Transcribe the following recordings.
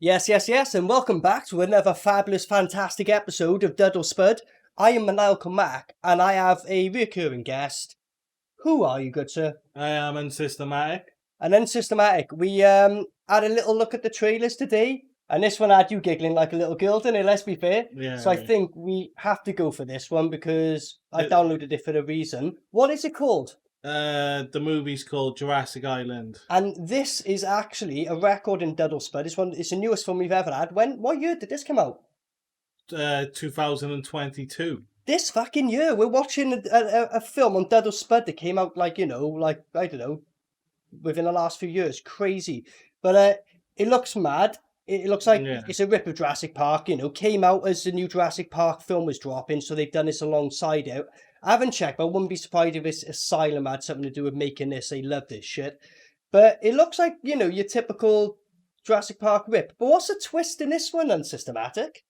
Yes, and welcome back to another fabulous, fantastic episode of DUD or SPUD. I am Maniacal Mac, and I have a recurring guest. Who are you, good sir? I am unsystematic. And Unsystematic. We had a little look at the trailers today, and this one had you giggling like a little girl, didn't it? Let's be fair. Yeah. So I think we have to go for this one because I downloaded it for a reason. What is it called? The movie's called Jurassic Island. And this is actually a record in DUD or SPUD. It's the newest film we've ever had. What year did this come out? 2022. This fucking year, we're watching a film on DUD or SPUD that came out I don't know, within the last few years. Crazy. But it looks mad. It looks like it's a rip of Jurassic Park, came out as the new Jurassic Park film was dropping, so they've done this alongside it. I haven't checked, but I wouldn't be surprised if this Asylum had something to do with making this. They love this shit. But it looks like, your typical Jurassic Park rip. But what's the twist in this one, Unsystematic?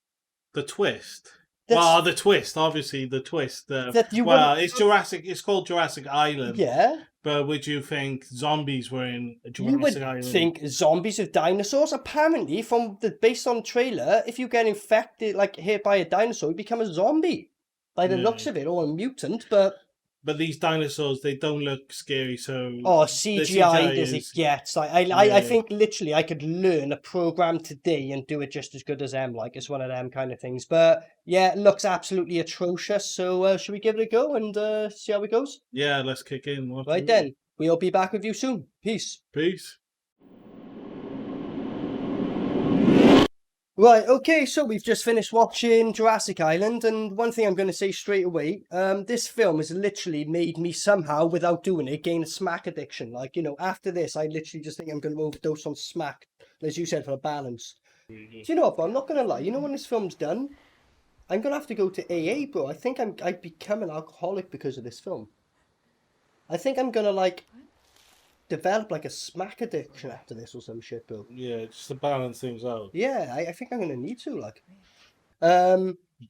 The twist? The twist, obviously, the twist. It's called Jurassic Island. Yeah. But would you think zombies were in Jurassic Island? You would think zombies of dinosaurs. Apparently, based on the trailer, if you get infected, hit by a dinosaur, you become a zombie. By the looks of it, or a mutant, but these dinosaurs, they don't look scary, so... Oh, CGI as it gets. I think literally I could learn a program today and do it just as good as them. It's one of them kind of things. But yeah, it looks absolutely atrocious. So should we give it a go and see how it goes? Yeah, let's kick in. Right then, we'll be back with you soon. Peace. Peace. Right, okay, so we've just finished watching Jurassic Island, and one thing I'm going to say straight away, this film has literally made me somehow, without doing it, gain a smack addiction. After this, I literally just think I'm going to overdose on smack, as you said, for a balance. Do you know what, bro? I'm not going to lie. When this film's done, I'm going to have to go to AA, bro. I think I've become an alcoholic because of this film. I think I'm going to, develop a smack addiction after this or some shit, bro. Yeah, just to balance things out. Yeah, I think I'm gonna need to,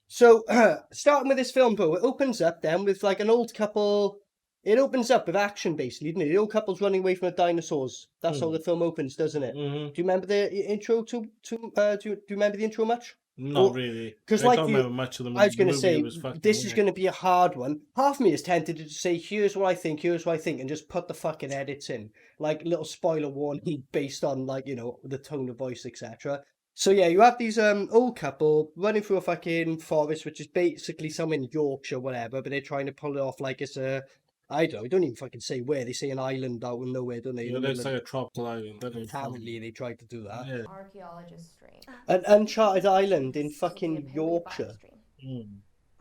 So starting with this film, bro, it opens up then with an old couple. It opens up with action, basically, doesn't it? The old couple's running away from the dinosaurs. That's how the film opens, doesn't it? Mm-hmm. Do you remember the intro? Do you remember the intro much? Not really. Because I don't remember much of the movie. I was going to say, this is going to be a hard one. Half of me is tempted to say, here's what I think, and just put the fucking edits in. Little spoiler warning based on, the tone of voice, etc. So yeah, you have these old couple running through a fucking forest, which is basically somewhere in Yorkshire, whatever, but they're trying to pull it off it's a... I don't even fucking say where. They say an island out in nowhere, don't they? Yeah, they say a tropical island. Apparently, they tried to do that. Yeah. Archaeologist stream. An uncharted island in fucking Yorkshire.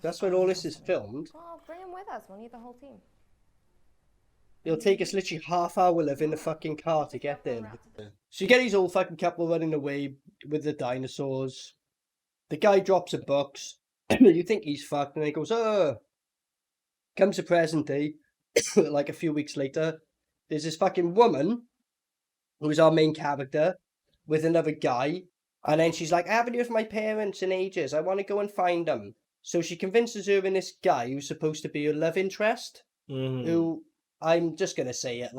That's where all this is filmed. Well, bring him with us. We'll need the whole team. It'll take us literally half hour live in the fucking car to get there. So you get these old fucking couple running away with the dinosaurs. The guy drops a box. You think he's fucked, and he goes, Comes to present day. A few weeks later, there's this fucking woman who's our main character with another guy, and then she's like, I haven't heard from my parents in ages, I want to go and find them. So she convinces her and this guy who's supposed to be her love interest, who, I'm just going to say it,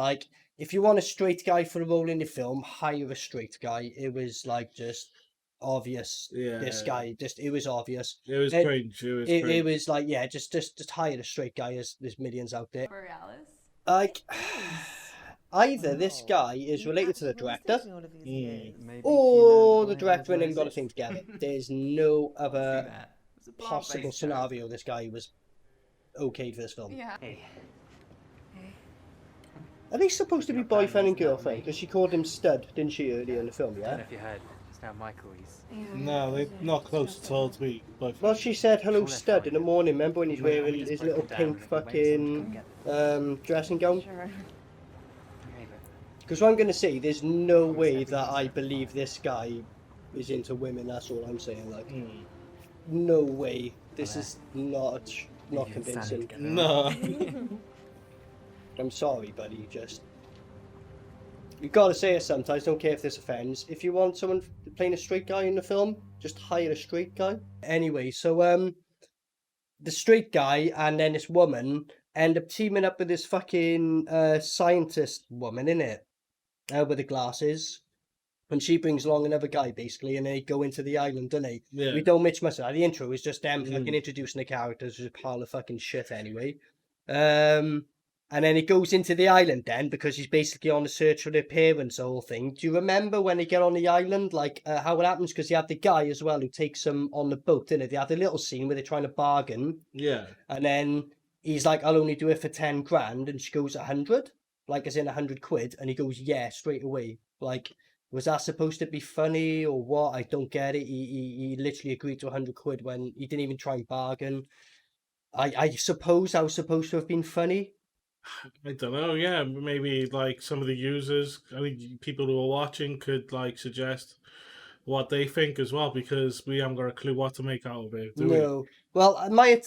if you want a straight guy for a role in the film, hire a straight guy. It was just obvious. Yeah. This guy, it was obvious. It was cringe. It was just hire a straight guy, as there's millions out there. Either this guy is related to the director, or the director and him got a thing together. There's no other possible scenario this guy was okay for this film. Yeah. Are they supposed to be boyfriend and girlfriend? Because she called him Stud, didn't she, earlier in the film, yeah? I don't know if you heard. It's now Michael. No, they're not close at all to be boyfriend. Well, she said hello Stud in the morning. Remember when he's wearing his little pink fucking dressing gown? Sure. Because what I'm going to say, there's no way that I believe this guy is into women. That's all I'm saying. No way. This is not convincing. No. I'm sorry, buddy. You've got to say it sometimes. Don't care if this offends. If you want someone playing a straight guy in the film, just hire a straight guy. Anyway, so the straight guy and then this woman end up teaming up with this fucking scientist woman, innit? With the glasses. And she brings along another guy, basically, and they go into the island, don't they? Yeah. We don't much of that. The intro is just them fucking introducing the characters, which is a pile of fucking shit anyway. And then he goes into the island then, because he's basically on the search for their parents, the whole thing. Do you remember when they get on the island, like, how it happens? Because you have the guy as well who takes them on the boat, didn't it? They have the little scene where they're trying to bargain. Yeah. And then he's like, I'll only do it for 10 grand. And she goes, 100? Like, as in 100 quid. And he goes, yeah, straight away. Like, was that supposed to be funny or what? I don't get it. He literally agreed to 100 quid when he didn't even try and bargain. I suppose that was supposed to have been funny. I don't know. Yeah, maybe like some of the users, I mean, people who are watching could like suggest what they think as well, because we haven't got a clue what to make out of it, do we? No. Well, my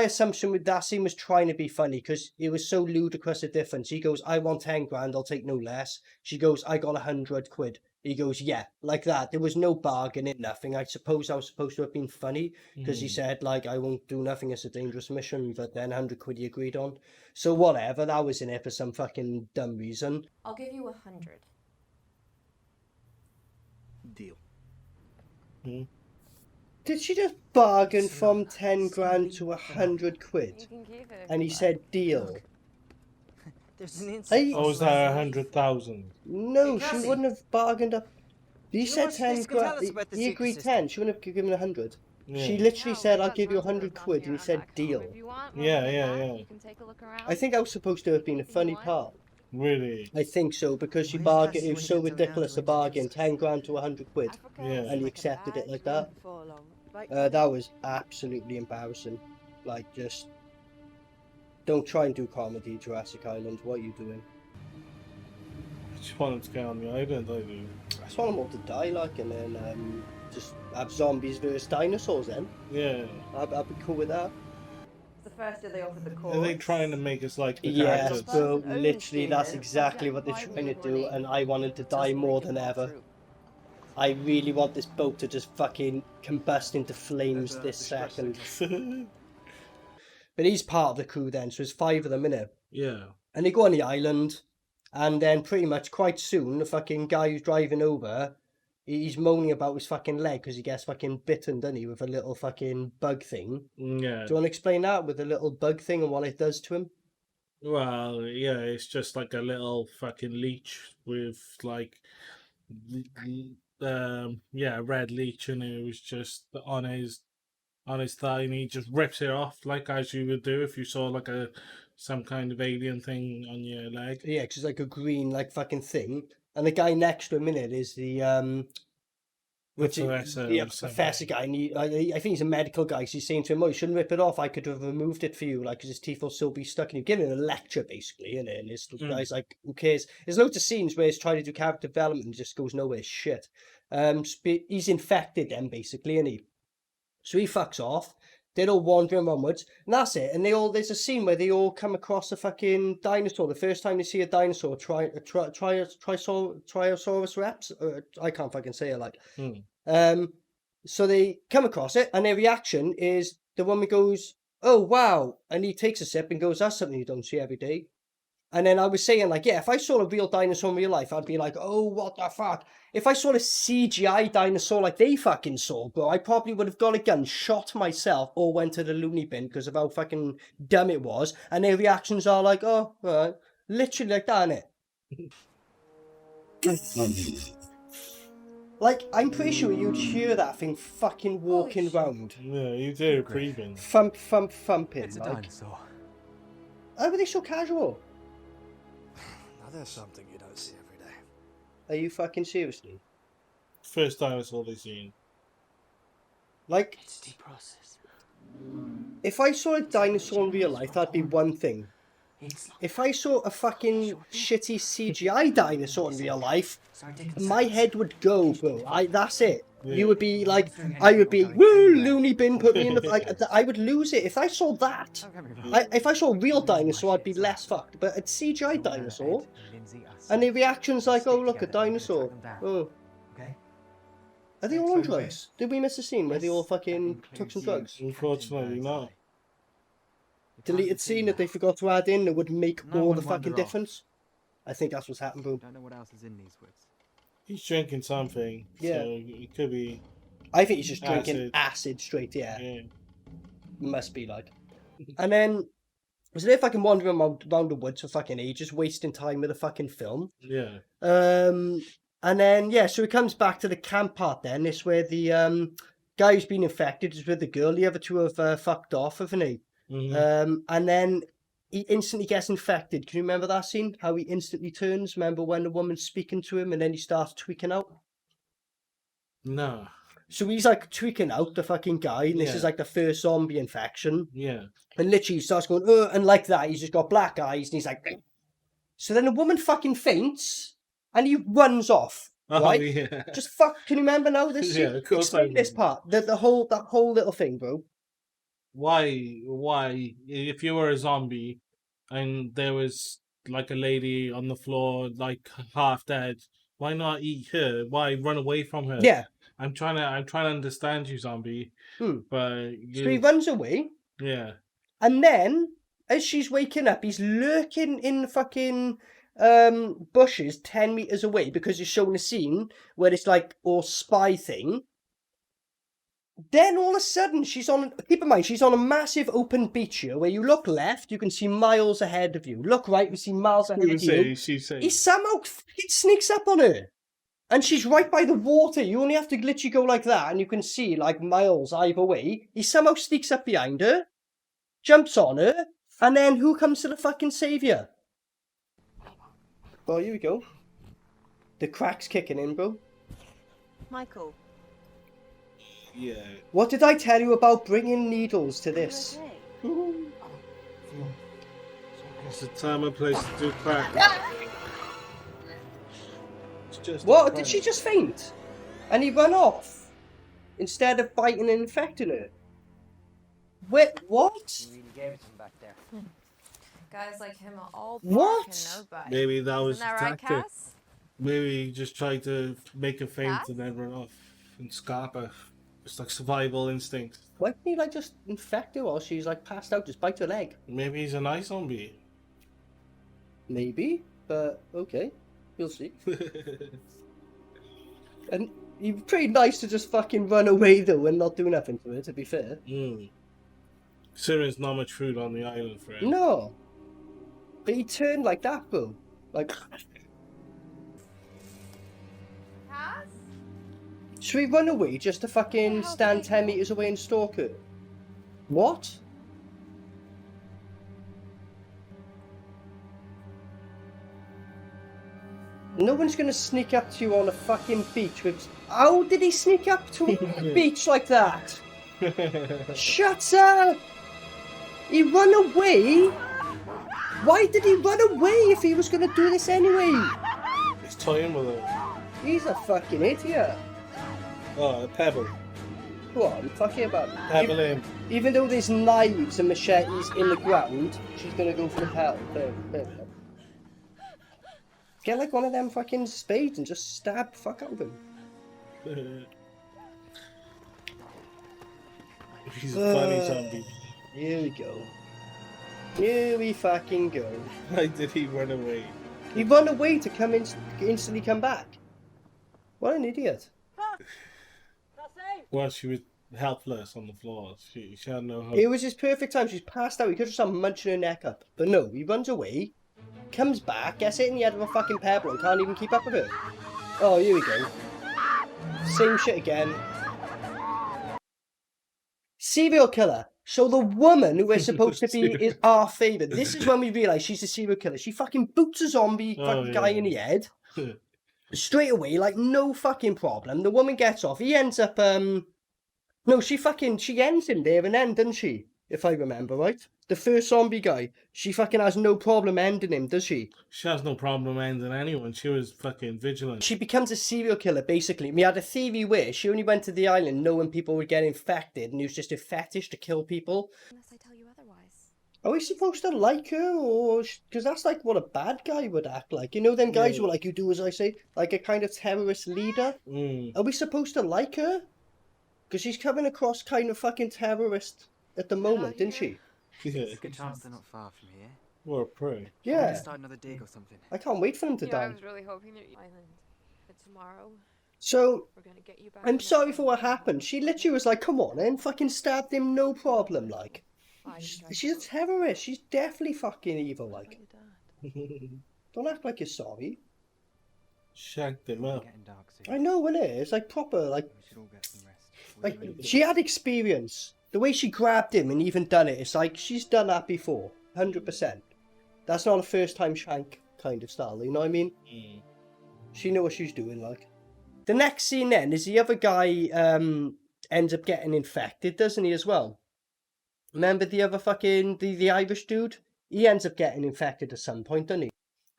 assumption with that scene was trying to be funny because it was so ludicrous a difference. He goes, I want 10 grand, I'll take no less. She goes, I got 100 quid. He goes, yeah, like that. There was no bargaining, nothing. I suppose I was supposed to have been funny because he said, like, I won't do nothing, it's a dangerous mission, but then 100 quid he agreed on. So whatever, that was in it for some fucking dumb reason. I'll give you 100. Deal. Did she just bargain from 10 grand to 100 quid? You can keep it. And he said, deal. There's an insect. Or was that 100,000? No, she Cassie. wouldn't have bargained up. He know said what 10 this could tell grand. us about the He secret agreed system? 10. She wouldn't have given 100. Yeah. She literally said, I'll give you 100 quid. And he said, deal. If you want, Yeah, we'll yeah, come back. yeah. You can take a look around. I think that was supposed to have been a funny part. Really? I think so, because she Where's bargained. Cassie It when was he so gets around ridiculous to a bargain. introduce 10 grand to 100 quid. Africa Yeah. is And he like a accepted it bad like that. That was absolutely embarrassing. Like, just don't try and do comedy, Jurassic Island. What are you doing? I just want him to get on the island, I do. I just want them all to die, like, and then just have zombies versus dinosaurs. Then Yeah. I'd be cool with that. The first day they offered the course. Are they trying to make us like the Yes, characters? bro. Literally, that's exactly what they're trying to do, and I wanted to die more than ever. I really want this boat to just fucking combust into flames this second. But he's part of the crew then, so there's 5 of them, innit? Yeah. And they go on the island, and then pretty much quite soon, the fucking guy who's driving over, he's moaning about his fucking leg because he gets fucking bitten, doesn't he, with a little fucking bug thing. Yeah. Do you want to explain that with the little bug thing and what it does to him? Well, yeah, it's just like a little fucking leech with like, yeah, a red leech, and it was just on his thigh, and he just rips it off, like as you would do if you saw like some kind of alien thing on your leg. Yeah, because it's like a green, like, fucking thing. And the guy next to him in it is the, professor guy. And I think he's a medical guy. So he's saying to him, oh, you shouldn't rip it off. I could have removed it for you, like, because his teeth will still be stuck. And you're giving him a lecture, basically, innit? And this guy's like, who cares? There's loads of scenes where he's trying to do character development and just goes nowhere. Shit. He's infected then, basically, isn't he? So he fucks off. They're all wandering onwards, and that's it. And there's a scene where they all come across a fucking dinosaur. The first time they see a dinosaur, Triosaurus Rex. I can't fucking say it like. So they come across it, and their reaction is the woman goes, "Oh wow!" And he takes a sip and goes, "That's something you don't see every day." And then I was saying, like, yeah, if I saw a real dinosaur in real life, I'd be like, oh, what the fuck? If I saw a CGI dinosaur like they fucking saw, bro, I probably would have got a gun, shot myself, or went to the loony bin because of how fucking dumb it was. And their reactions are like, oh, right. Literally like that, innit? Like, I'm pretty sure you'd hear that thing fucking walking round. Yeah, you do, breathing. Thump, thump, thumping. It's a like. dinosaur. How are they so casual? Now there's something you don't see every day. Are you fucking seriously? First dinosaur they've seen. Like, It's deprocessed. if I saw a dinosaur in real life, that'd be one thing. If I saw a fucking shitty CGI dinosaur in real life, my head would go, bro. That's it. Yeah. You would be like, I would be, woo, loony bin, put me in the, like, I would lose it. If I saw that, if I saw a real dinosaur, I'd be less fucked. But a CGI dinosaur, and the reaction's like, oh, look, a dinosaur. Oh. Are they all on drugs? Did we miss a scene where they all fucking took some drugs? Unfortunately not. Deleted scene that they forgot to add in that would make all the fucking difference? I think that's what's happened, bro. Don't know what else is in these woods. He's drinking something. Yeah. So it could be. I think he's just drinking Acid. acid straight, yeah. Yeah. Must be like. And then, was there fucking wandering around the woods for fucking ages, wasting time with the fucking film? Yeah. And then, yeah, so it comes back to the camp part then. It's where the guy who's been infected is with the girl. The other two have fucked off, haven't they? Mm-hmm. And then he instantly gets infected. Can you remember that scene? How he instantly turns? Remember when the woman's speaking to him and then he starts tweaking out? No. So he's like tweaking out, the fucking guy, and this Yeah. is like the first zombie infection. Yeah. And literally he starts going, and like that, he's just got black eyes, and he's like, so then the woman fucking faints, and he runs off, Oh, right? yeah. Just fuck, can you remember now this? Yeah, of course I Explain this remember. part, that whole little thing, bro. Why, if you were a zombie and there was like a lady on the floor, like half dead, why not eat her? Why run away from her? Yeah. I'm trying to understand you, zombie. But So he runs away, yeah. and then, as she's waking up, he's lurking in the fucking bushes 10 meters away, because he's showing a scene where it's like all spy thing. Then all of a sudden, keep in mind, she's on a massive open beach here, where you look left, you can see miles ahead of you. Look right, you see miles ahead of you. She say. He somehow fucking sneaks up on her. And she's right by the water. You only have to literally go like that, and you can see like miles either way. He somehow sneaks up behind her, jumps on her, and then who comes to the fucking saviour? Oh, here we go. The crack's kicking in, bro. Michael. Yeah. What did I tell you about bringing needles to this? Okay. It's a time and place to do crack. It's just What? Did she just faint? And he run off? Instead of biting and infecting her? Wait, what? You really gave it to him back there. Guys like him are all What? bark and no bite. Maybe that was Isn't that the right, tactic. Cass? Maybe he just tried to make a feint Cass? and then run off and scarp her. It's like survival instinct. Why didn't he like just infect her while she's like passed out? Just bite her leg? Maybe he's a nice zombie. Maybe, but okay. You'll see. And he's pretty nice to just fucking run away though and not do nothing to her, to be fair. Considering not much food on the island for him. No. But he turned like that, bro. Like, Cass? should we run away just to fucking Yeah, stand okay. 10 meters away and stalk her? What? No one's gonna sneak up to you on a fucking beach with... How did he sneak up to her on the beach like that? Shut up! He run away? Why did he run away if he was gonna do this anyway? He's toying with her. He's a fucking idiot. Oh, a pebble. Go on, fucking about it. Pebble in. Even though there's knives and machetes in the ground, she's gonna go for the pebble. Get like one of them fucking spades and just stab the fuck out of him. He's a funny zombie. Here we go. Here we fucking go. Why did he run away? He run away to instantly come back. What an idiot. Well, she was helpless on the floor. She had no hope. It was his perfect time. She's passed out. He could have started munching her neck up. But no, he runs away, comes back, gets hit in the head with a fucking pebble and can't even keep up with it. Oh, here we go. Same shit again. Serial killer. So the woman who we're supposed to be is our favourite. This is when we realise she's a serial killer. She fucking boots a zombie fucking guy in the head. Straight away, like no fucking problem. The woman gets off. He ends up, no, she ends him there and then, doesn't she? If I remember right. The first zombie guy. She fucking has no problem ending him, does she? She has no problem ending anyone. She was fucking vigilant. She becomes a serial killer, basically. We had a theory where she only went to the island knowing people would get infected, and it was just a fetish to kill people. Unless I tell you otherwise. Are we supposed to like her, or... Because that's like what a bad guy would act like. You know them guys who are like, you do as I say? Like a kind of terrorist leader? Are we supposed to like her? Because she's coming across kind of fucking terrorist at the moment, isn't she? Yeah. Good chance they're not far from here. Or a prey. Maybe Yeah. start another dig or something. I can't wait for them to I die. was really hoping that island. But tomorrow, So, we're gonna get you back. I'm on that sorry for train. what happened. She literally was like, come on in, fucking stabbed him, no problem, like. Fine, Jurassic She's a Park. terrorist. She's definitely fucking evil, like. Your dad. Don't act like you're sorry. Shanked him up. Getting dark soon. I know, innit? It's like proper, like, We should all get some rest. before you like leave. she had experience. The way she grabbed him and even done it, it's like she's done that before, 100%. That's not a first time shank kind of style, you know what I mean? She knew what she was doing, like. The next scene then is the other guy ends up getting infected, doesn't he, as well? Remember the other fucking, the Irish dude? He ends up getting infected at some point, doesn't he?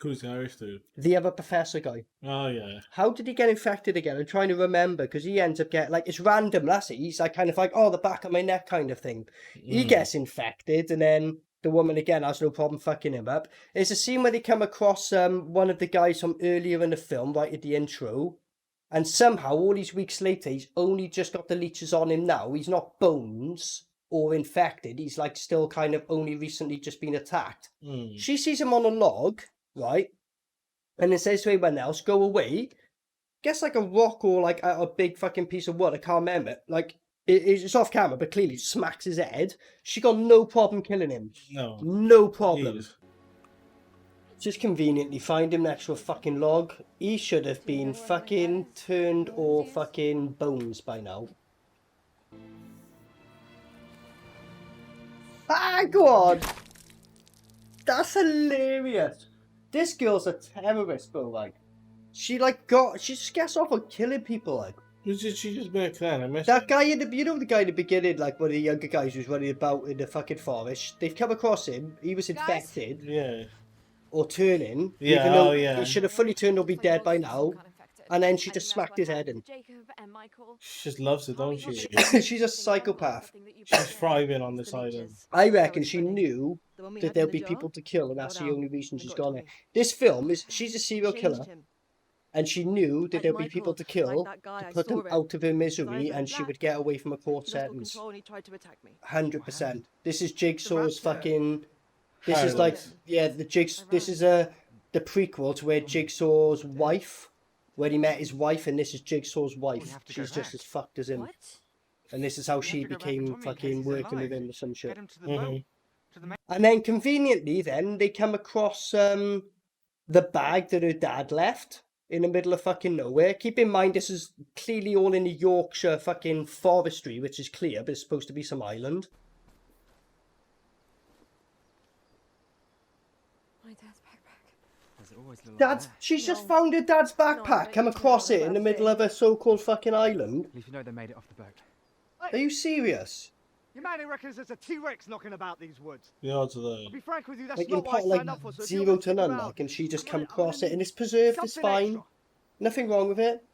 Who's the Irish dude? The other professor guy. Oh, yeah. How did he get infected again? I'm trying to remember, because he ends up getting, like, it's random, that's it. He's like, kind of like, oh, the back of my neck kind of thing. He gets infected, and then the woman again has no problem fucking him up. There's a scene where they come across one of the guys from earlier in the film, right at the intro, and somehow, all these weeks later, he's only just got the leeches on him now. He's not bones or infected. He's, like, still kind of only recently just been attacked. She sees him on a log, right? And it says to anyone else, go away. Guess like a rock or like a big fucking piece of wood. I can't remember. Like, it's off camera, but clearly smacks his head. She got no problem killing him. No. No problem. Jeez. Just conveniently find him next to a fucking log. He should have been fucking turned or fucking bones by now. Ah, go on. That's hilarious. This girl's a terrorist, bro, like. She just gets off on killing people, like. Who did she just make then? I missed That guy you know the guy in the beginning, like one of the younger guys who's running about in the fucking forest. They've come across him. He was infected Yeah. or turning. Yeah, even though oh, yeah. he should have fully turned or be dead by now. Got infected. And then she I just think that's smacked his what head happened in. to Jacob and Michael. She just loves it, don't she? She's a psychopath. She's thriving on this island. I reckon she knew that there'll be people to kill, and that's the only reason she's gone there. This film is, she's a serial killer, and she knew that there'll be people to kill to put them out of her misery, and she would get away from a court sentence. 100%. This is Jigsaw's fucking. This is like, yeah, this is the prequel to where Jigsaw's wife, where he met his wife, and this is Jigsaw's wife. She's just as fucked as him. What? And this is how she became fucking working with him or some shit. Get him to the boat. To the main. And then conveniently then they come across the bag that her dad left in the middle of fucking nowhere. Keep in mind this is clearly all in the Yorkshire fucking forestry, which is clear, but it's supposed to be some island. My dad's backpack. There's always little Dad's, there. she's just found her dad's backpack, come across it in the middle of a so-called fucking island. At least you know they made it off the boat. Are you serious? Your man who reckons there's a T-Rex knocking about these woods. The odds are I'll there. be frank with you, that's Like in not what I pot like signed up for. So if 0 you're to gonna none, stick around, like, and she just I'm come gonna- I'm across gonna it and it's need preserved, it's something fine. extra. Nothing wrong with it.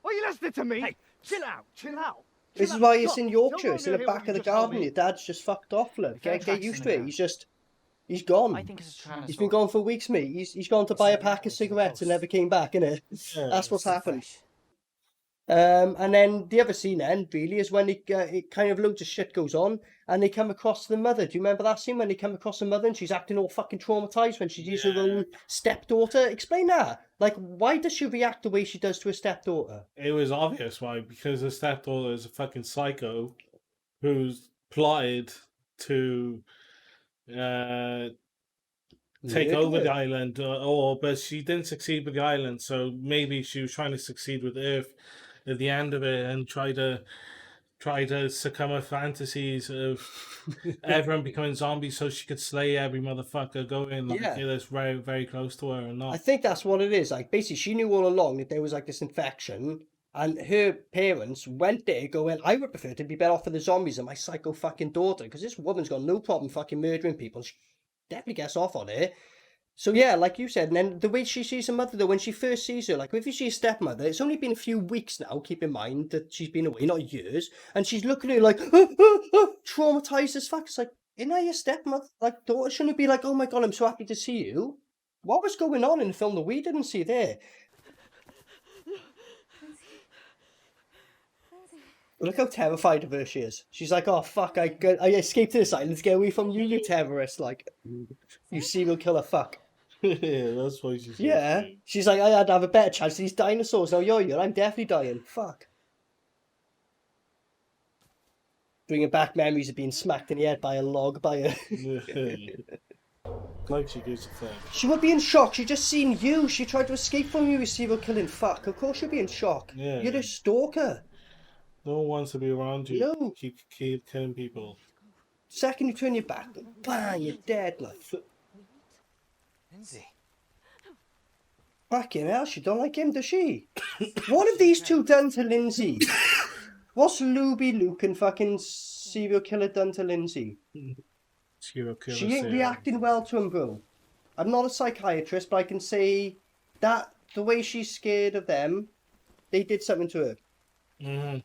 What are you listening to me? Hey, chill out, chill out. This is why it's in Yorkshire, it's in the back of the garden. Your dad's just fucked off, love. Get used to it. He's gone. I think it's a Tyrannosaurus. He's been gone for weeks, mate. He's gone to buy a pack of cigarettes and never came back, innit? Yeah, That's what's happened. And then the other scene then, really, is when it kind of loads of shit goes on and they come across the mother. Do you remember that scene when they come across the mother and she's acting all fucking traumatised when she's using her own stepdaughter? Explain that. Like, why does she react the way she does to her stepdaughter? It was obvious why, because her stepdaughter is a fucking psycho who's plotted to take over the island, but she didn't succeed with the island, so maybe she was trying to succeed with Earth at the end of it and try to succumb her fantasies of everyone becoming zombies so she could slay every motherfucker going like Yeah. that's very, very close to her or not. I think that's what it is. Like, basically, she knew all along that there was like this infection, and her parents went there going, I would prefer to be better off with the zombies than my psycho fucking daughter, because this woman's got no problem fucking murdering people. She definitely gets off on it. So yeah, like you said, and then the way she sees her mother, though, when she first sees her, like if you see a stepmother, it's only been a few weeks now, keep in mind that she's been away, not years, and she's looking at her like, traumatized as fuck. It's like, isn't that your stepmother? Like, daughter shouldn't be like, oh my god, I'm so happy to see you. What was going on in the film that we didn't see there? Look how terrified of her she is. She's like, oh fuck, I escaped to this island to get away from you, you terrorist. Like, you serial killer fuck. Yeah, that's why she's Yeah. She's like, I'd have a better chance of these dinosaurs. Now you're here, I'm definitely dying. Fuck. Bringing back memories of being smacked in the head by a log by a... Like she gives a fuck. She would be in shock. She just seen you. She tried to escape from you, you serial killing fuck. Of course she'd be in shock. Yeah. You're a stalker. No one wants to be around you. No. Keep killing people. Second you turn your back, bang, you're dead. Like, Lindsay. fucking hell, she don't like him, does she? What have these two done to Lindsay? What's Luby Luke and fucking serial killer done to Lindsay? Serial killer. She ain't reacting well to him, bro. I'm not a psychiatrist, but I can say that the way she's scared of them, they did something to her. Mm-hmm.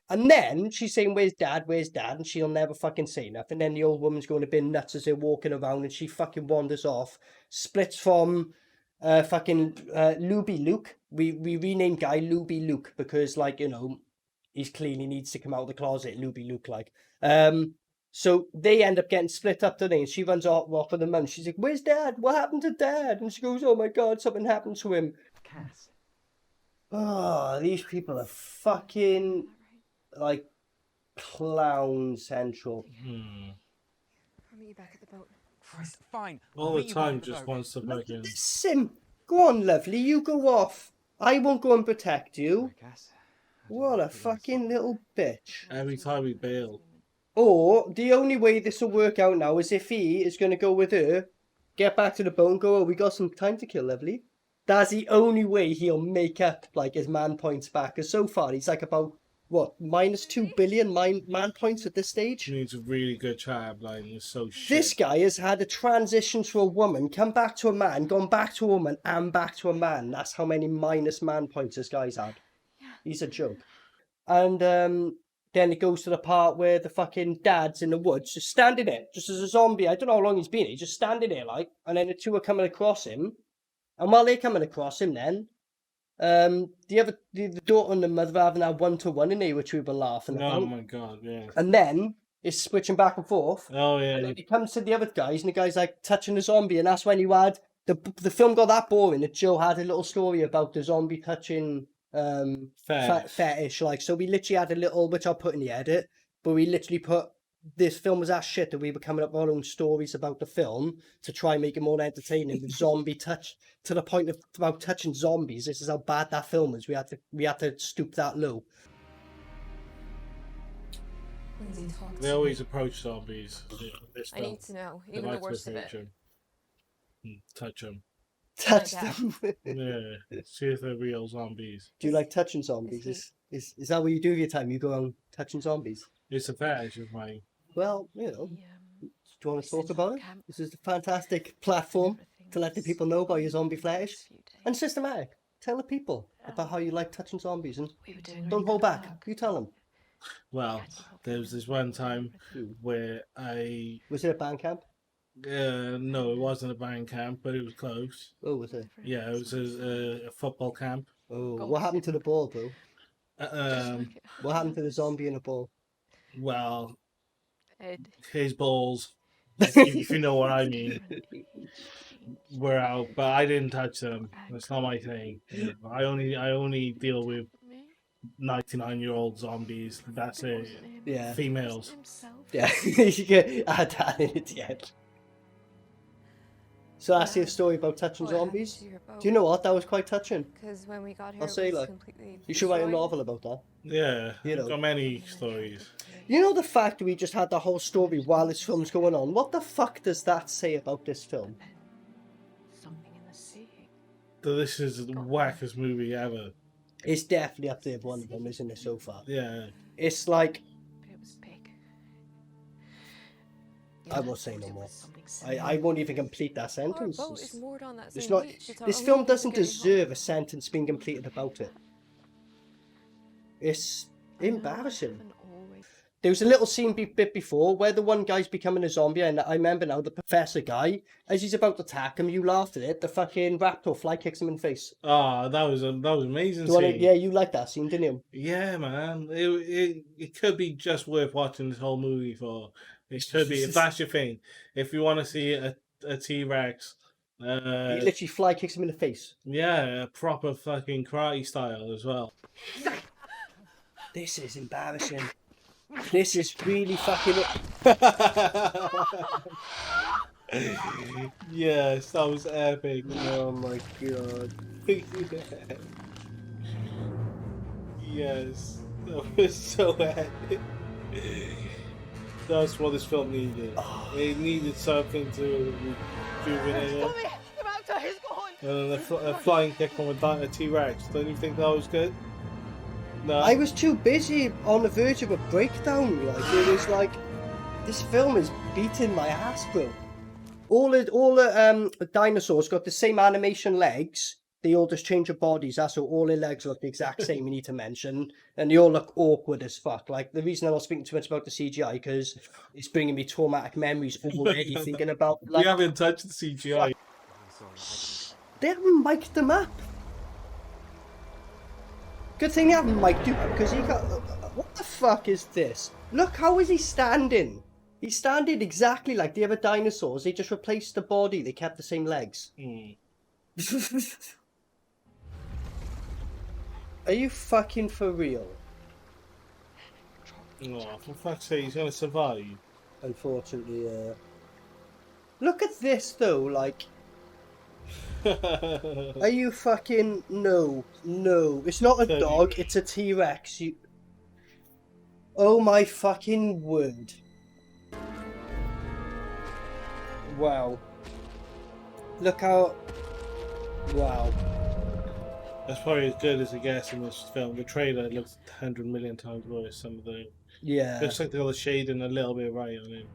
And then she's saying, where's dad, and she'll never fucking say nothing. Then the old woman's going a bit nuts as they're walking around, and she fucking wanders off, splits from Luby Luke. We renamed Guy Luby Luke because, like, you know, he's clearly needs to come out of the closet, Luby Luke, like. So they end up getting split up, don't they? And she runs off with the mum. She's like, where's dad? What happened to dad? And she goes, oh my God, something happened to him. Cass. Oh, these people are fucking, like, clown central. I'll meet you back at the boat. Christ, fine. All I'll the meet you back time at the just boat. wants to fucking... Sim, go on, lovely, you go off. I won't go and protect you. Sorry, Cass. What a fucking little bitch. Every time we bail. Or, the only way this will work out now is if he is going to go with her, get back to the boat and go, oh, we got some time to kill, lovely. That's the only way he'll make up, like, his man points back. Because so far, he's like about, what, minus 2 billion man points at this stage? She needs a really good chat line. It's so shit. This guy has had a transition to a woman, come back to a man, gone back to a woman, and back to a man. That's how many minus man points this guy's had. He's a joke. And then it goes to the part where the fucking dad's in the woods, just standing there, just as a zombie. I don't know how long he's been here, just standing there, like. And then the two are coming across him. And while they're coming across him then, the daughter and the mother are having that one-to-one in there, which we were laughing about. Oh my God, yeah. And then it's switching back and forth. Oh And yeah. then he comes to the other guys, and the guy's like touching the zombie, and that's when you had the film got that boring that Joe had a little story about the zombie touching fetish. Like, so we literally had a little, which I'll put in the edit, but we literally put this film was that shit that we were coming up with our own stories about the film to try and make it more entertaining with zombie touch to the point of about touching zombies. This is how bad that film is. We had to stoop that low. Lindsay, talk They to always approach zombies. This I film. need to know, They even the like to worst of approach it. them. Touch them. Touch dad. them. Yeah. See if they're real zombies. Do you like touching zombies? Is that what you do with your time? You go around touching zombies? It's a fetish of mine. Well, you know, The, do you want to talk about it? camp- This is a fantastic platform to let the people know about your zombie fetish. And systematic. Tell the people about how you like touching zombies and We were doing don't hold back. You tell them. Well, there was this one time where I... Was it a band camp? no, it wasn't a band camp, but it was close. Oh, was it? Yeah, it was a football camp. Oh, what happened to the ball, bro? Um, What happened to the zombie in the ball? well, Ed. his balls, if you know what I mean, were out, but I didn't touch them. That's not my thing. I only deal with 99-year-old zombies. That's it. Yeah. Females. Yeah, you can add that in at the end. So that's your story about touching zombies? Do you know what? That was quite touching. Because when we got here, I'll say, it was like, completely You should write a destroyed. novel about that. Yeah, You know. got many stories. You know the fact that we just had the whole story while this film's going on? What the fuck does that say about this film? Something in the sea. So this is the wackest movie ever. It's definitely up there with one of them, isn't it, so far? Yeah. It's like, But it was big. I won't say no It more. was something I won't even complete that Our sentence. boat is moored on that It's same not. beach. It's our This only film means of doesn't getting home. deserve a sentence being completed about it. It's I know, embarrassing. haven't always- There was a little scene bit before where the one guy's becoming a zombie, and I remember now the professor guy, as he's about to attack him, you laughed at it. The fucking raptor fly kicks him in the face. Oh, that was amazing. Do you wanna, scene. yeah, you like that scene, didn't you? Yeah, man. It could be just worth watching this whole movie for. It could be, if that's your thing. If you want to see a T-Rex He literally fly kicks him in the face. Yeah, proper fucking karate style as well. This is embarrassing. This is really fucking... Yes, that was epic. Oh my god. Yes, that was so epic. That's what this film needed. It needed something to rejuvenate it. And then a flying kick from a T-Rex. Don't you think that was good? No. I was too busy on the verge of a breakdown. Like, it was like, this film is beating my ass, bro. All the dinosaurs got the same animation legs. They all just change their bodies. That's how all their legs look the exact same. We need to mention, and they all look awkward as fuck. Like, the reason I'm not speaking too much about the CGI because it's bringing me traumatic memories already. Thinking about like, we haven't touched the CGI. They haven't mic'd them up. Good thing they haven't mic'd him up because he got. What the fuck is this? Look, how is he standing? He's standing exactly like the other dinosaurs. They just replaced the body. They kept the same legs. Are you fucking for real? Oh, for fuck's sake, he's gonna survive. Unfortunately, look at this though, like... Are you fucking... No. It's not a dog, it's a T-Rex. You... Oh my fucking word. Wow. Look how... Wow. That's probably as good as it gets in this film. The trailer looks 100 million times worse. Some of the looks like they got the shading a little bit right on it.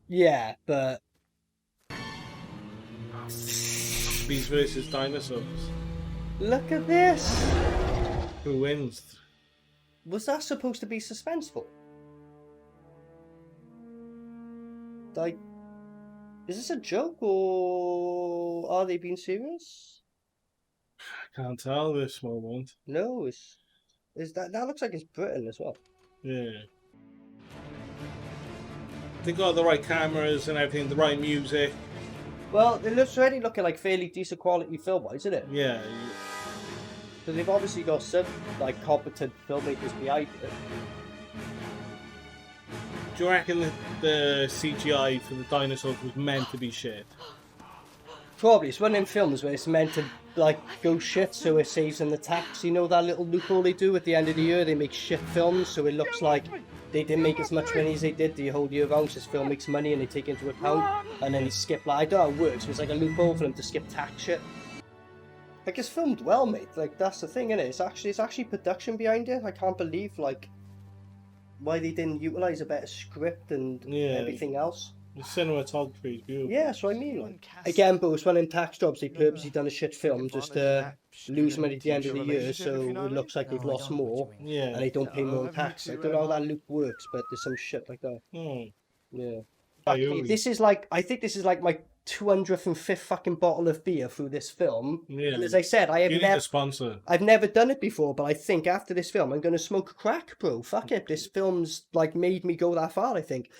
Yeah, but Bees versus dinosaurs. look at this. Who wins? Was that supposed to be suspenseful? Like, is this a joke or are they being serious? I can't tell this moment. No, is that looks like it's Britain as well. Yeah. They got the right cameras and everything, the right music. Well, it looks already looking like fairly decent quality film-wise, isn't it? Yeah. So they've obviously got some like competent filmmakers behind it. Do you reckon the CGI for the dinosaurs was meant to be shit? Probably. It's one of them films where it's meant to like go shit so it saves them the tax. You know that little loophole they do at the end of the year? They make shit films so it looks like they didn't make as much money as they did the whole year round. So this film makes money and they take it into account and then they skip, like, I don't know how it works, but it's like a loophole for them to skip tax shit. Like, it's filmed well, mate. Like, that's the thing, innit? It's actually production behind it. I can't believe, like, why they didn't utilise a better script and everything else. The cinematography is beautiful. Yeah, that's what I mean. Like, again, but it's one in tax jobs. They purposely done a shit film just to lose money at the end of the year, so it looks like they've lost more, and they don't pay more in tax. I don't know how that loop works, but there's some shit like that. Yeah. This is like, I think this is like my 205th fucking bottle of beer through this film. Yeah. And as I said, You need a sponsor. I've never done it before, but I think after this film, I'm going to smoke crack, bro. Fuck it. This film's like made me go that far, I think.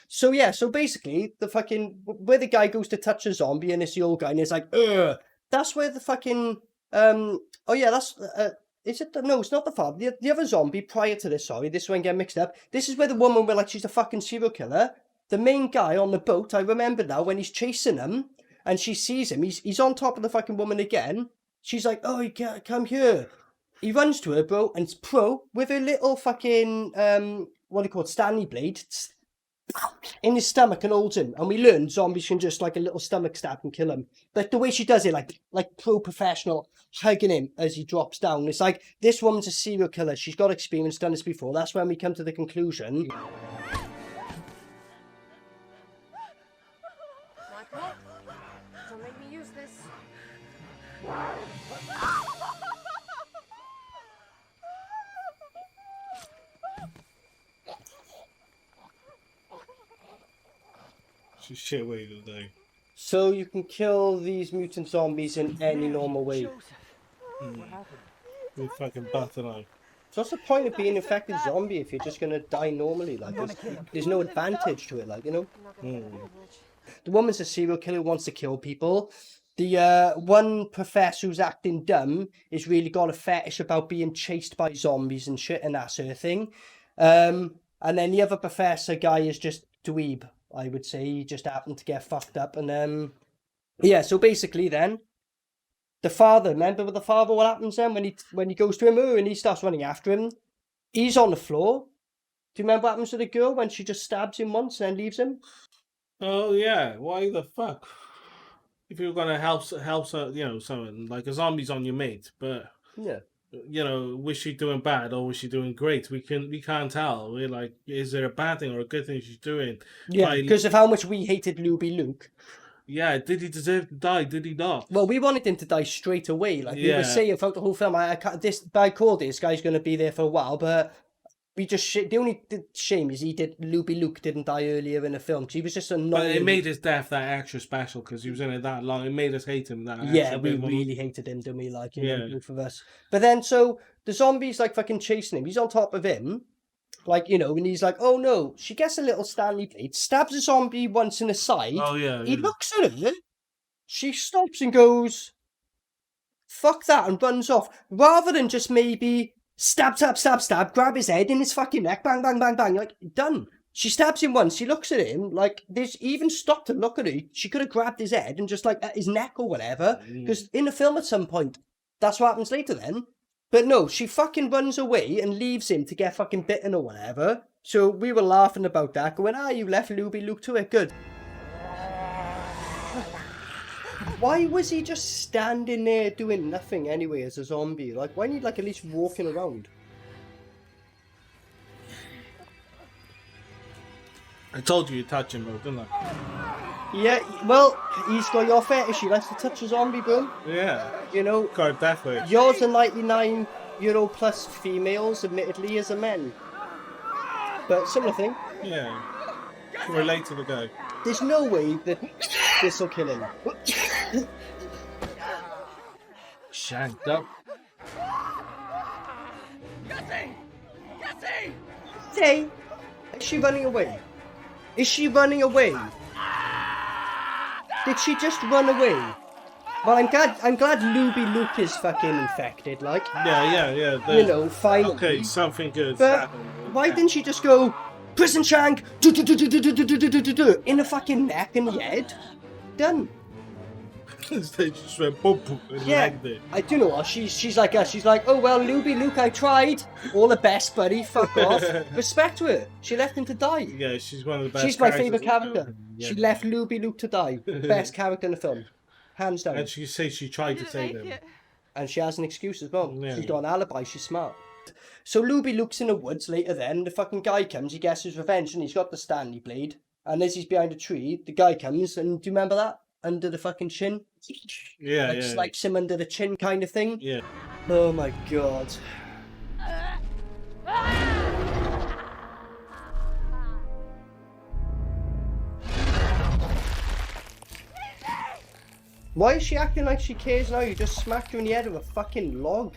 So yeah, so basically, the fucking, where the guy goes to touch a zombie and it's the old guy and it's like, ugh, that's where the fucking, oh yeah, that's, is it? No, it's not the father. The other zombie prior to this, sorry, this one get mixed up. This is where the woman where like she's a fucking serial killer. The main guy on the boat, I remember now, when he's chasing him and she sees him, he's on top of the fucking woman again. She's like, oh, you can't come here. He runs to her, bro, and it's Pro with her little fucking, what do you call it, Stanley blade in his stomach and holds him. And we learn zombies can just like a little stomach stab and kill him. But the way she does it, like pro professional, hugging him as he drops down. It's like, this woman's a serial killer. She's got experience, done this before. That's when we come to the conclusion. Don't make me use this. It's a shit way to do. So you can kill these mutant zombies in any normal way. With fucking butter knife. So what's the point of being an infected zombie if you're just gonna die normally? Like, there's no advantage to it, like, you know? The woman's a serial killer who wants to kill people. The one professor who's acting dumb is really got a fetish about being chased by zombies and shit, and that's her thing. And then the other professor guy is just dweeb, I would say. He just happened to get fucked up. And yeah, so basically then, the father, remember with the father what happens then when he goes to him and he starts running after him? He's on the floor. Do you remember what happens to the girl when she just stabs him once and then leaves him? Oh yeah, why the fuck? If you're gonna help someone like a zombie's on your mate, but Yeah. Was she doing bad or was she doing great? We can't tell. We're like, is there a bad thing or a good thing she's doing? Yeah, because of how much we hated Luby Luke. Yeah, did he deserve to die? Did he not? Well, we wanted him to die straight away. Like we were saying throughout the whole film, I called this guy's going to be there for a while, but we just the only shame is Luby Luke didn't die earlier in the film because he was just annoying. But it made his death that extra special because he was in it that long. It made us hate him that. Yeah, we really hated him, didn't we? Like, good for us. But then, so the zombie's like fucking chasing him. He's on top of him. Like, and he's like, oh no, she gets a little Stanley blade, stabs a zombie once in the side. Oh yeah. He looks at her. She stops and goes, fuck that, and runs off. Rather than just maybe stab, grab his head in his fucking neck, bang, bang, bang, bang. Like, done. She stabs him once, she looks at him, like, there's even stopped to look at her. She could have grabbed his head and just, like, at his neck or whatever. Because in the film at some point, that's what happens later then. But no, she fucking runs away and leaves him to get fucking bitten or whatever. So we were laughing about that, going, you left Luby Luke to it, good. Why was he just standing there doing nothing anyway as a zombie? Like, why need, like, at least walking around? I told you touch him, bro, didn't I? Yeah, well, he's got your fetish. He likes to touch a zombie, bro. Yeah. God, definitely. Yours are 99-year-old plus females, admittedly, as a men. But similar thing. Yeah. Can relate to the guy. There's no way that this will kill him. Shanked up. Say, is she running away? Is she running away? Did she just run away? Well, I'm glad Luby Luke is fucking infected, like. Yeah. Finally. Okay, something good. But why didn't she just go, prison shank, in the fucking neck and the head? Done. They just went boom, boom, and legged it. I do know what, she's like us. She's like, oh well, Luby Luke, I tried. All the best, buddy, fuck off. Respect to her. She left him to die. Yeah, she's one of the best. She's my favourite character. Yeah. She left Luby Luke to die. Best character in the film. Hands down. And she says she tried to save him. And she has an excuse as well. Yeah. She's got an alibi, she's smart. So Luby Luke's in the woods later then, the fucking guy comes, he gets his revenge, and he's got the Stanley blade. And as he's behind a tree, the guy comes, and do you remember that? Under the fucking chin? Yeah, like, Snipes him under the chin kind of thing? Yeah. Oh my god. Why is she acting like she cares now? You just smacked her in the head with a fucking log.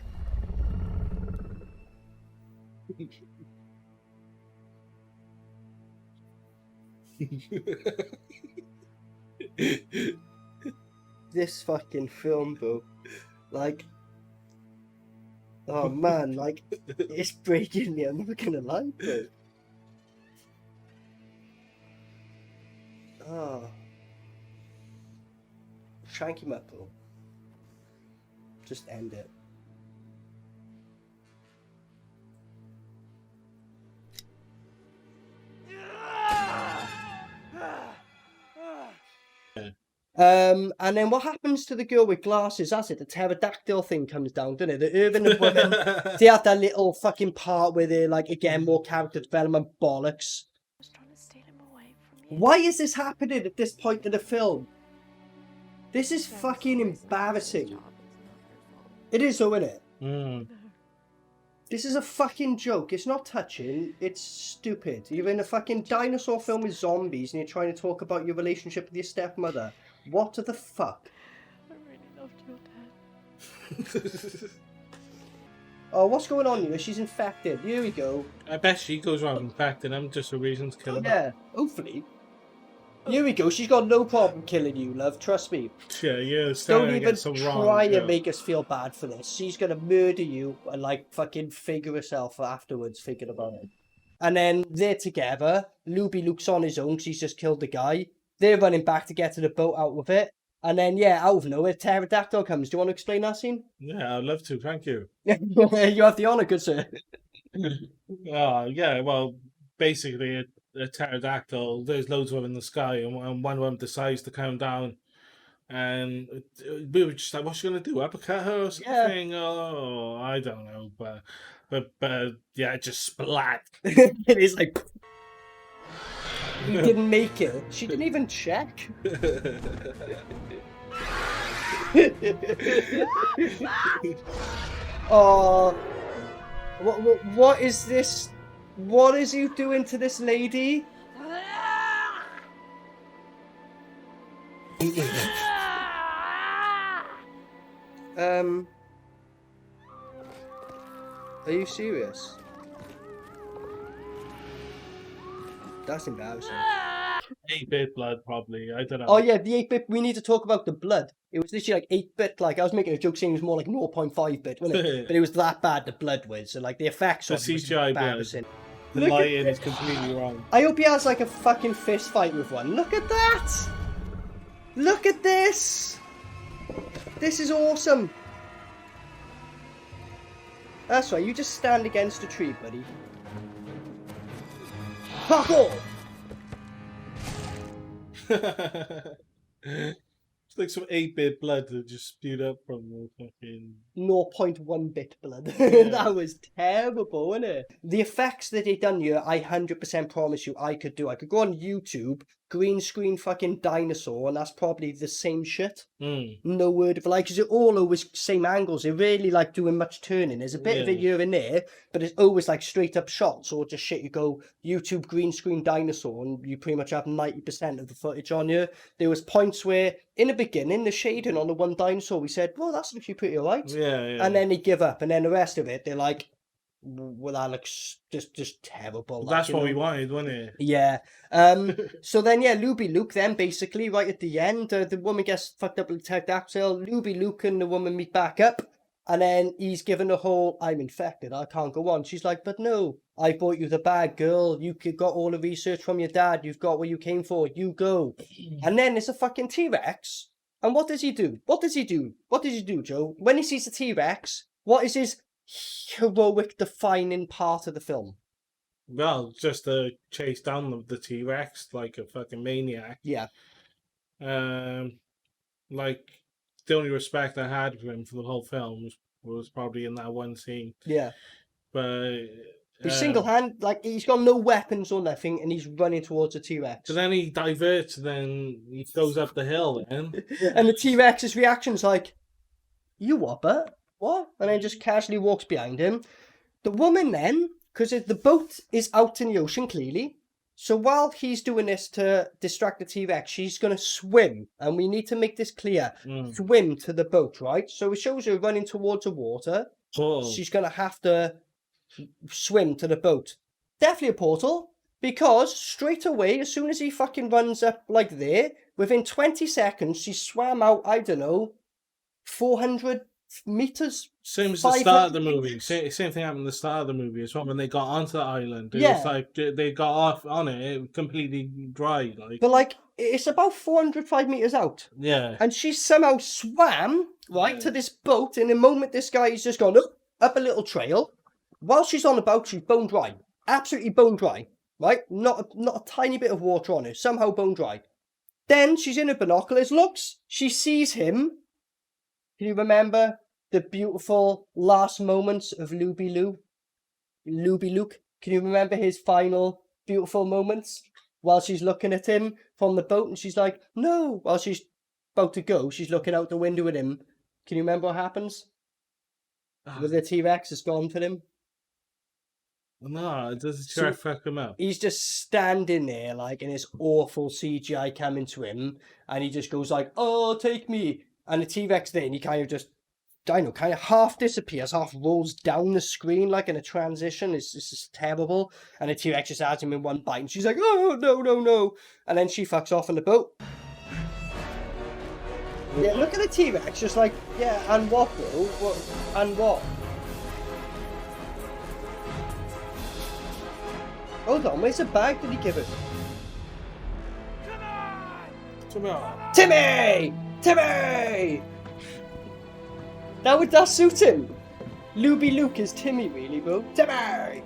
This fucking film, bro. Like, oh man, like, it's breaking me. I'm never gonna lie, bro. Oh. Shank him up, bro. Just end it. And then what happens to the girl with glasses? That's it. The pterodactyl thing comes down, doesn't it? The urban and women, they have that little fucking part where they're like, again, more character development bollocks. I was trying to steal him away from you. Why is this happening at this point in the film? This is fucking embarrassing. It is, though, isn't it? Mm. This is a fucking joke. It's not touching. It's stupid. You're in a fucking dinosaur film with zombies and you're trying to talk about your relationship with your stepmother. What the fuck? I really loved your dad. Oh, what's going on here? She's infected. Here we go. I bet she goes around infecting him just for reasons to kill him. Yeah, hopefully. Here we go. She's got no problem killing you, love. Trust me. Yeah, you're Don't standing even against some wrong. try Yeah. and make us feel bad for this. She's gonna murder you and like fucking figure herself afterwards, thinking about it. And then they're together. Luke's on his own because he's just killed the guy. They're running back to get to the boat out with it. And then, yeah, out of nowhere, pterodactyl comes. Do you want to explain that scene? Yeah, I'd love to. Thank you. You have the honour, good sir. Yeah, well, basically, a pterodactyl, there's loads of them in the sky, and one of them decides to come down. And we were just like, what's she going to do? Uppercut her or something? Yeah. Oh, I don't know. But yeah, it just splat. It is like... He didn't make it. She didn't even check. Oh, what is this? What is you doing to this lady? Are you serious? That's embarrassing. 8-bit blood, probably. I don't know. Oh yeah, the 8-bit. We need to talk about the blood. It was literally like 8-bit. Like I was making a joke saying it was more like 0.5-bit, wasn't it? But it was that bad. The blood was, so like the effects The of it was CGI blood. embarrassing. The Look at lighting this. is completely wrong. I hope he has like a fucking fist fight with one. Look at that! Look at this! This is awesome. That's right. You just stand against a tree, buddy. Fuck off! It's like some 8-bit blood that just spewed up from the fucking... 0.1-bit blood. Yeah. That was terrible, wasn't it? The effects that they done here, I 100% promise you I could do. I could go on YouTube, green screen fucking dinosaur, and that's probably the same shit. No word of like, because it all always same angles. They're really like doing much turning. There's a bit of it here and there, but it's always like straight up shots or just shit. You go YouTube green screen dinosaur, and you pretty much have 90% of the footage on here. There was points where in the beginning, the shading on the one dinosaur, we said, well, that's actually pretty alright. Yeah. And then they give up, and then the rest of it, they're like, well, that looks just terrible. Like, That's you what know? we wanted, wasn't it? Yeah. So then, yeah, Luke then basically, right at the end, the woman gets fucked up with the pterodactyl. Luke and the woman meet back up, and then he's given the whole, I'm infected, I can't go on. She's like, but no, I bought you the bag, girl. You got all the research from your dad. You've got what you came for. You go. And then there's a fucking T-Rex. And what does he do? What does he do, Joe? When he sees the T-Rex, what is his heroic defining part of the film? Well, just to chase down the T-Rex like a fucking maniac. Yeah. Like, the only respect I had for him for the whole film was probably in that one scene. Yeah. But... He's single-hand, like, he's got no weapons or nothing, and he's running towards a T-Rex. So then he diverts, and then he goes up the hill, then. And the T-Rex's reaction's like, you what, but? What? And then just casually walks behind him. The woman then, because the boat is out in the ocean, clearly, so while he's doing this to distract the T-Rex, she's going to swim, and we need to make this clear. Swim to the boat, right? So it shows her running towards the water. Oh. She's going to have to swim to the boat. Definitely a portal, because straight away, as soon as he fucking runs up like there, within 20 seconds, she swam out, I don't know, 400 meters. Same as the start of the movie. Same thing happened at the start of the movie as well. When they got onto the island, it was like they got off on it. It was completely dry. Like, but like it's about 405 meters out. Yeah. And she somehow swam right to this boat. In a moment, this guy is just gone up a little trail. While she's on the boat, she's bone dry, absolutely bone dry. Right, not a tiny bit of water on her. Somehow bone dry. Then she's in her binoculars. Looks, she sees him. Can you remember the beautiful last moments of Luke? Can you remember his final beautiful moments while she's looking at him from the boat, and she's like, no. While she's about to go, she's looking out the window at him. Can you remember what happens? With the T-Rex has gone for him. No, it doesn't try to fuck him up. He's just standing there, like, in this awful CGI coming to him, and he just goes like, oh, take me. And the T-Rex then, he kind of just Dino kind of half disappears, half rolls down the screen like in a transition. It's just terrible. And the T-Rex just has him in one bite, and she's like, "Oh no, no, no!" And then she fucks off on the boat. Yeah, look at the T-Rex, just like, yeah, and what, bro? What? And what? Hold on, where's the bag did he give us? Timmy! Timmy! That would suit him. Luby Luke is Timmy, really, bro. Timmy!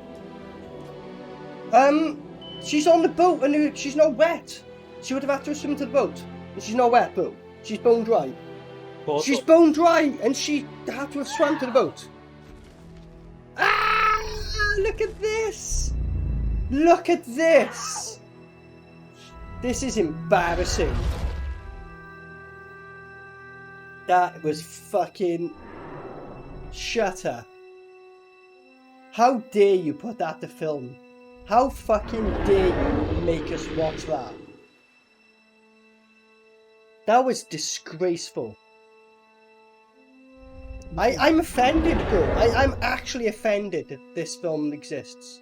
She's on the boat and she's not wet. She would have had to swim to the boat. And she's not wet, bro. She's bone dry. She's bone dry and she had to have swum to the boat. Ah! Look at this! Look at this! This is embarrassing. That was fucking... Shut up. How dare you put that to film? How fucking dare you make us watch that? That was disgraceful. I'm offended, bro. I'm actually offended that this film exists.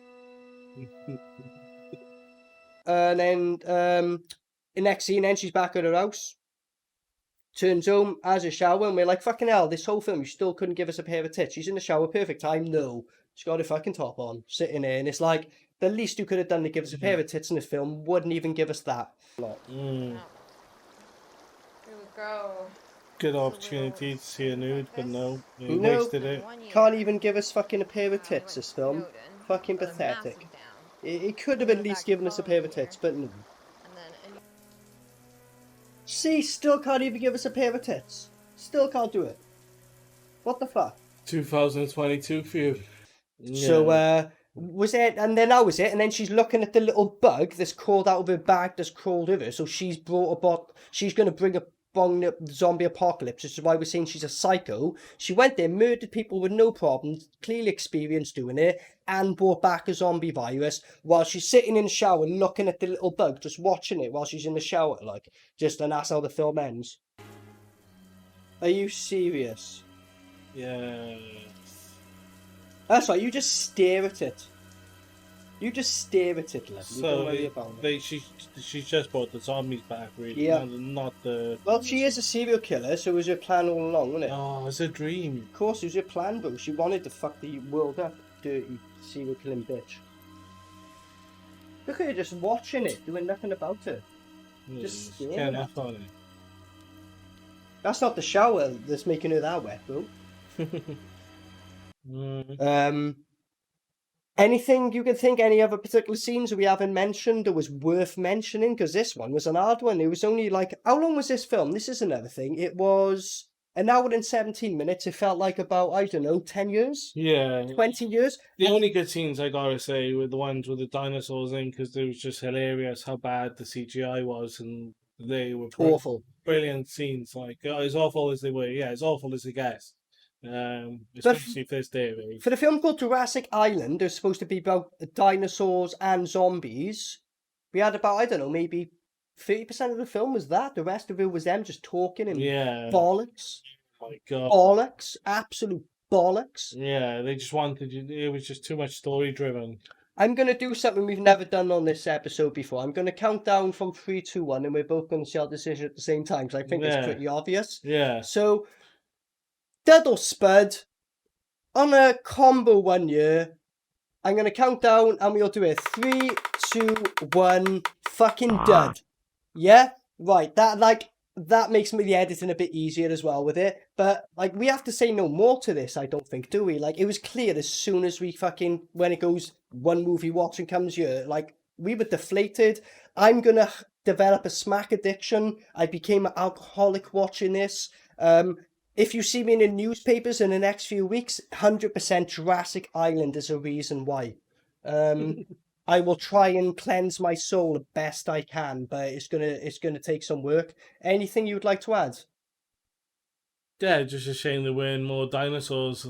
And then, the next scene, then she's back at her house. Turns home, has a shower, and we're like, fucking hell, this whole film, you still couldn't give us a pair of tits. She's in the shower, perfect time. No. She's got her fucking top on, sitting there, and it's like, the least you could have done to give us a pair of tits in this film wouldn't even give us that. Here we go. Good opportunity to see a nude, but no, he No. wasted it. Can't even give us fucking a pair of tits, this film. Fucking pathetic. It could have at least given us a pair of tits, but no. See, still can't even give us a pair of tits. Still can't do it. What the fuck? 2022 for you. So, was it, and then that was it, and then she's looking at the little bug that's crawled out of her bag that's crawled over, so she's she's going to bring upon the zombie apocalypse, which is why we're saying she's a psycho. She went there, murdered people with no problems, clearly experienced doing it, and brought back a zombie virus, while she's sitting in the shower looking at the little bug, just watching it while she's in the shower, like, and that's how the film ends. Are you serious? Yeah. That's right, you just stare at it. You just stare at it, Leslie. Don't worry about it. She's just brought the zombies back, really. Yeah. Not the... Well, she is a serial killer, so it was her plan all along, wasn't it? Oh, it's a dream. Of course, it was her plan, bro. She wanted to fuck the world up, dirty serial killing bitch. Look at her just watching it, doing nothing about it. Just staring Can't at act on it. That's not the shower that's making her that wet, bro. Anything you can think, any other particular scenes we haven't mentioned that was worth mentioning? Because this one was an hard one. It was only like, how long was this film? This is another thing. It was an hour and 17 minutes. It felt like about, I don't know, 10 years? Yeah. 20 years? The only good scenes, I gotta say, were the ones with the dinosaurs in, because it was just hilarious how bad the CGI was, and they were Awful. Brilliant scenes. Like, as awful as they were, yeah, as awful as it gets. Especially first day of it. For the film called Jurassic Island, it was supposed to be about dinosaurs and zombies. We had about, I don't know, maybe 30% of the film was that. The rest of it was them just talking and bollocks. Oh my God. Bollocks. Absolute bollocks. Yeah, they just wanted you. It was just too much story driven. I'm going to do something we've never done on this episode before. I'm going to count down from 3, 2, 1, and we're both going to say our decision at the same time, because I think it's pretty obvious. Yeah. So, DUD or SPUD, on a combo 1 year, I'm going to count down, and we'll do it. 3, 2, 1, fucking DUD. Yeah? Right, that makes me the editing a bit easier as well with it. But, like, we have to say no more to this, I don't think, do we? Like, it was clear as soon as we fucking, when it goes, one movie watching comes here, like, we were deflated. I'm going to develop a smack addiction. I became an alcoholic watching this. If you see me in the newspapers in the next few weeks, 100% Jurassic Island is a reason why. I will try and cleanse my soul the best I can, but it's gonna take some work. Anything you'd like to add? Yeah, just a shame there weren't more dinosaurs.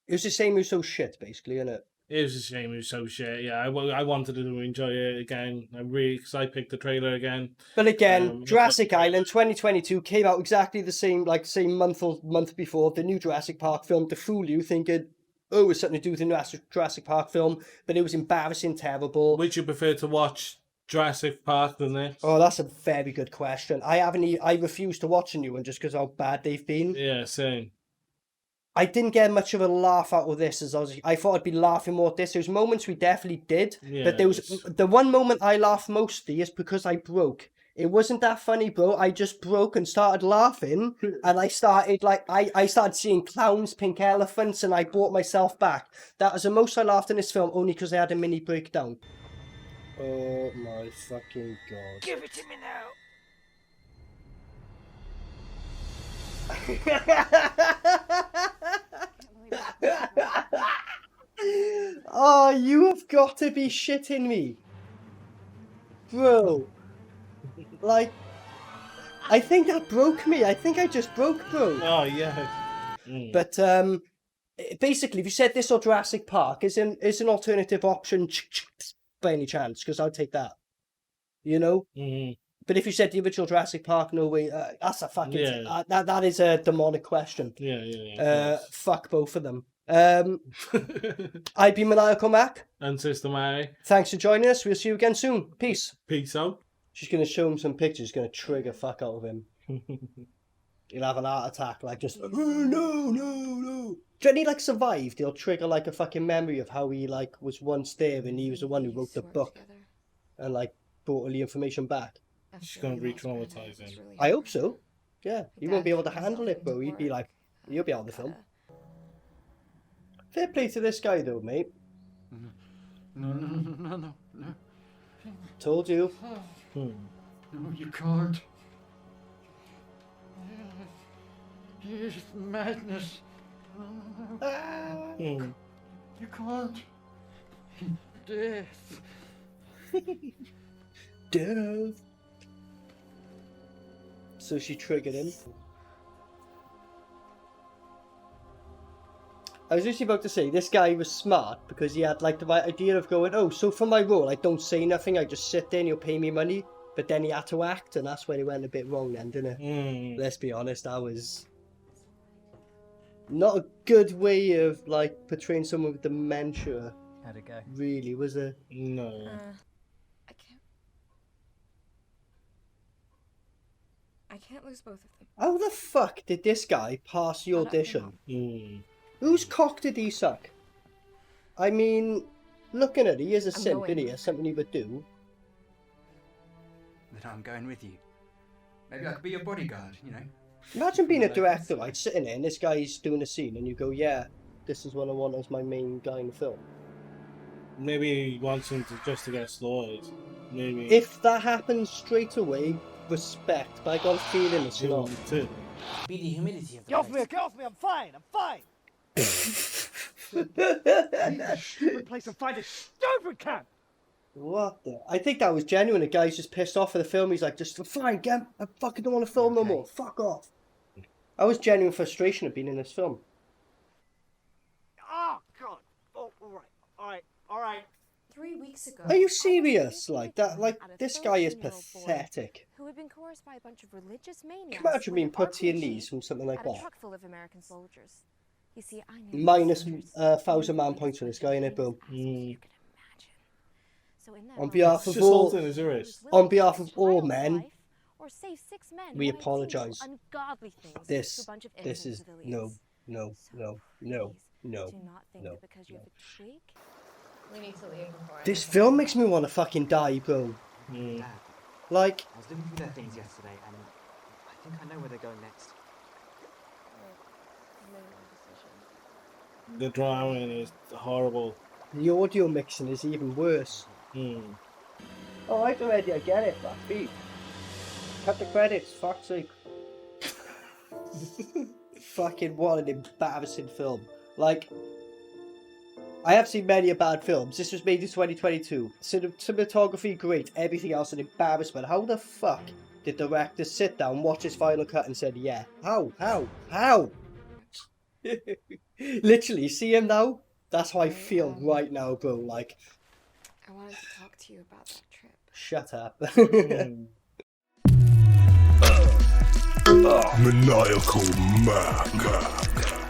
It was the same who's so shit, basically, isn't it? It was a shame it was so shit. Yeah, I wanted to enjoy it again. Because I picked the trailer again. But again, I Jurassic thought- Island 2022 came out exactly the same, like same month before the new Jurassic Park film to fool you, thinking, oh, it's something to do with the Jurassic Park film, but it was embarrassing, terrible. Would you prefer to watch Jurassic Park than this? Oh, that's a very good question. I refuse to watch a new one just because how bad they've been. Yeah, same. I didn't get much of a laugh out of this as I thought I'd be laughing more at this. There's moments we definitely did, but there was the one moment I laughed mostly is because I broke. It wasn't that funny, bro. I just broke and started laughing, and I started I started seeing clowns, pink elephants, and I brought myself back. That was the most I laughed in this film, only because I had a mini breakdown. Oh my fucking god! Give it to me now. Oh, you have got to be shitting me, bro. Like, I think that broke me. I think I just broke, bro. Oh, yeah. Mm. But basically, if you said this or Jurassic Park is an alternative option by any chance, because I'll take that. You know. Mm. But if you said the original Jurassic Park, no way. That's a fucking Yeah. that is a demonic question. Yeah. Fuck both of them. I've been Maniacal Mac. And Sister Mary. Thanks for joining us. We'll see you again soon. Peace. Peace out. She's going to show him some pictures, going to trigger fuck out of him. He'll have an heart attack, like just, oh, no. When he like survived, he'll trigger like a fucking memory of how he like was once there and he was the one who wrote the book and like brought all the information back. She's going to re-traumatize him. I hope so. Yeah, he won't be able to handle it, bro. He'd be like, you'll be out of the film. Fair play to this guy though, mate. No. Told you. No, you can't. It's madness. Mm. You can't. Death. Death. So she triggered him. I was just about to say, this guy was smart because he had like the right idea of going, oh, so for my role, I don't say nothing, I just sit there and you'll pay me money. But then he had to act, and that's when he went a bit wrong then, didn't it? Mm. Let's be honest, that was not a good way of like portraying someone with dementia. How'd it go? Really, was it? No. I can't lose both of them. How the fuck did this guy pass the audition? Mm. Whose cock did he suck? I mean, looking at it, he is a I'm simp, going. isn't he? It's something he would do. Then I'm going with you. Maybe I could be your bodyguard, you know? Imagine being a director, right, sitting there and this guy's doing a scene and you go, yeah, this is what I want as my main guy in the film. Maybe he wants him to just to get slaughtered. Maybe. If that happens straight away, respect, but I got a feeling it's not. Too. Be the humidity of the Get off me, I'm fine. Leave this stupid place and find a stupid cat. What the? I think that was genuine. The guy's just pissed off for the film. He's like, just fine, get, I fucking don't want to film no more. Fuck off. That was genuine frustration of being in this film. Oh, God. Oh, all right. 3 weeks ago. Are you I was serious? taking Like a that? phone Like at a this guy is 13-year-old boy pathetic. Who had been coerced by a bunch of religious maniacs. Can you imagine who being had put to your RPG knees from something like at a that? truck full of American soldiers. You see, I knew Minus soldiers. 1,000 man points for this guy, innit, bro? You can imagine. So in that On moment, behalf of Just all, holding his wrist. on behalf of his all child's men, life, or save 6 men we who had seen apologise. ungodly things to This a bunch of is innocent no, civilians. no, So no, no, please, no. do not think no, that because you have a tweak. We need to leave before This film makes me want to fucking die, bro. Mm. Dad, Like, I was looking through their things yesterday and I think I know where they're going next. The drawing is horrible. the audio mixing is even worse. Mm. Oh, I already, I get it, fuck me. Cut the credits, fuck's sake. Fucking what an embarrassing film. Like, I have seen many bad films. This was made in 2022. Cinematography, great. Everything else, an embarrassment. How the fuck did the director sit down, watch his final cut and said, yeah? How? Literally, see him now? That's how I feel right now, bro. Like, I wanted to talk to you about that trip. shut up. Maniacal Mac.